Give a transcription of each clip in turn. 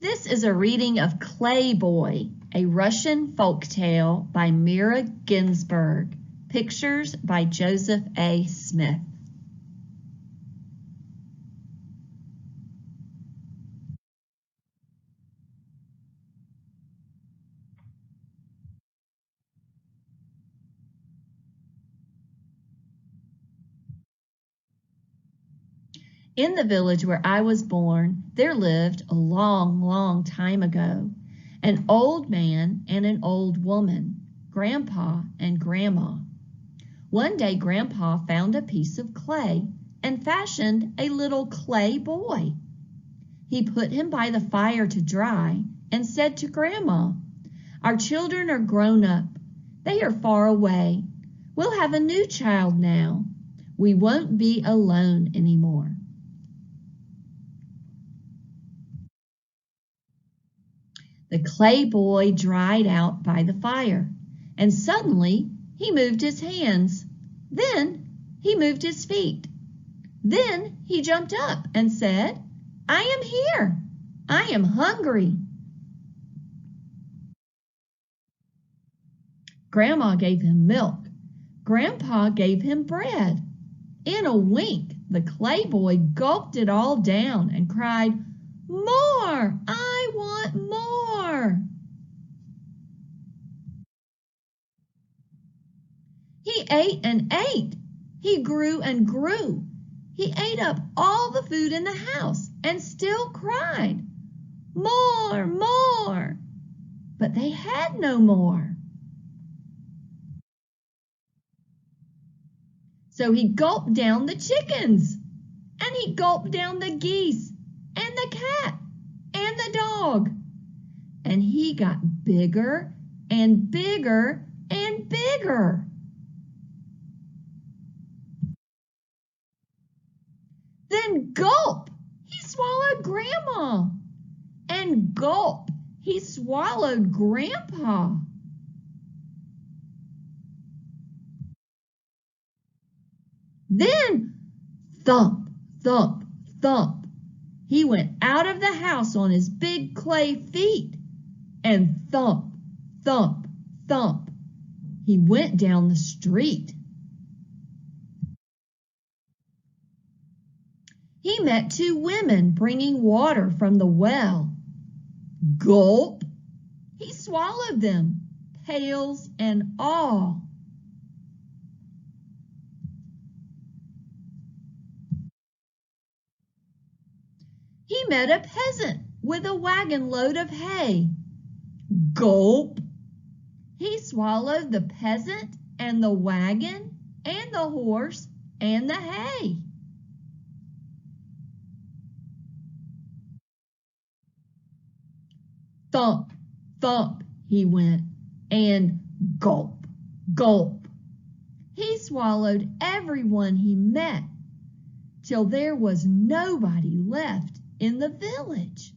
This is a reading of Clay Boy, a Russian folk tale by Mira Ginsburg. Pictures by Joseph A. Smith. In the village where I was born, there lived a long, long time ago an old man and an old woman, Grandpa and Grandma. One day Grandpa found a piece of clay and fashioned a little clay boy. He put him by the fire to dry and said to Grandma, "Our children are grown up. They are far away. We'll have a new child now. We won't be alone anymore." The clay boy dried out by the fire, and suddenly he moved his hands. Then he moved his feet. Then he jumped up and said, "I am here. I am hungry." Grandma gave him milk. Grandpa gave him bread. In a wink, the clay boy gulped it all down and cried, "More! I want more!" He ate and ate. He grew and grew. He ate up all the food in the house and still cried, "More, more!" But they had no more. So he gulped down the chickens, and he gulped down the geese, and the cat, and the dog. And he got bigger and bigger and bigger. Then gulp, he swallowed Grandma. And gulp, he swallowed Grandpa. Then thump, thump, thump, he went out of the house on his big clay feet. And thump, thump, thump, he went down the street. He met two women bringing water from the well. Gulp, he swallowed them, pails and all. He met a peasant with a wagon load of hay. Gulp, he swallowed the peasant and the wagon and the horse and the hay. Thump, thump, he went, and gulp, gulp. He swallowed everyone he met till there was nobody left in the village.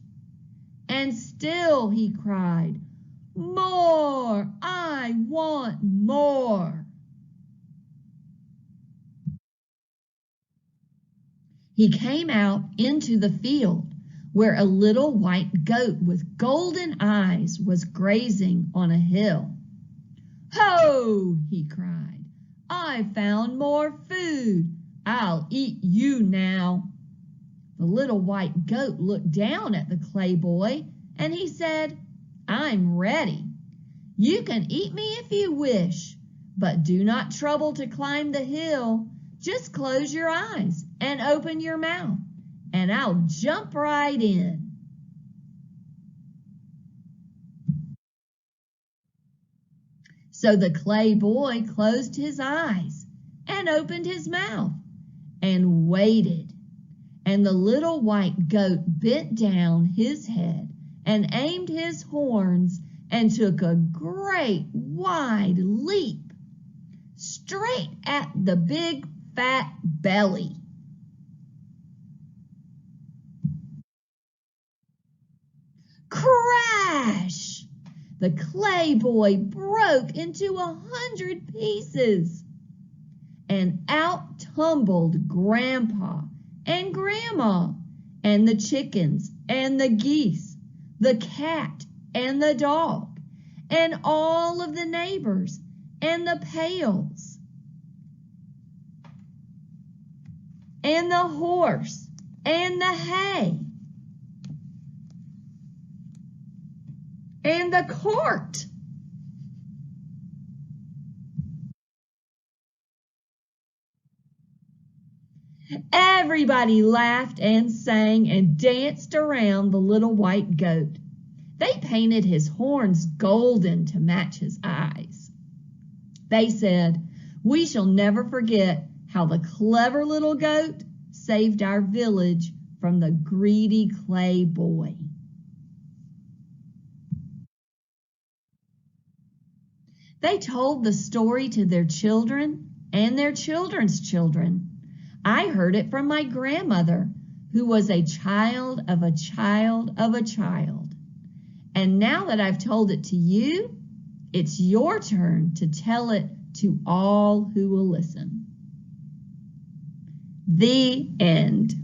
And still he cried, "More! I want more!" He came out into the field where a little white goat with golden eyes was grazing on a hill. "Ho!" he cried, "I found more food. I'll eat you now." The little white goat looked down at the clay boy and he said, "I'm ready. You can eat me if you wish, but do not trouble to climb the hill. Just close your eyes and open your mouth, and I'll jump right in." So the clay boy closed his eyes and opened his mouth and waited. And the little white goat bent down his head and aimed his horns and took a great wide leap straight at the big fat belly. Crash! The clay boy broke into 100 pieces, and out tumbled Grandpa and Grandma and the chickens and the geese, the cat and the dog, and all of the neighbors, and the pails, and the horse, and the hay, and the cart. Everybody laughed and sang and danced around the little white goat. They painted his horns golden to match his eyes. They said, "We shall never forget how the clever little goat saved our village from the greedy clay boy." They told the story to their children and their children's children. I heard it from my grandmother, who was a child of a child of a child. And now that I've told it to you, it's your turn to tell it to all who will listen. The end.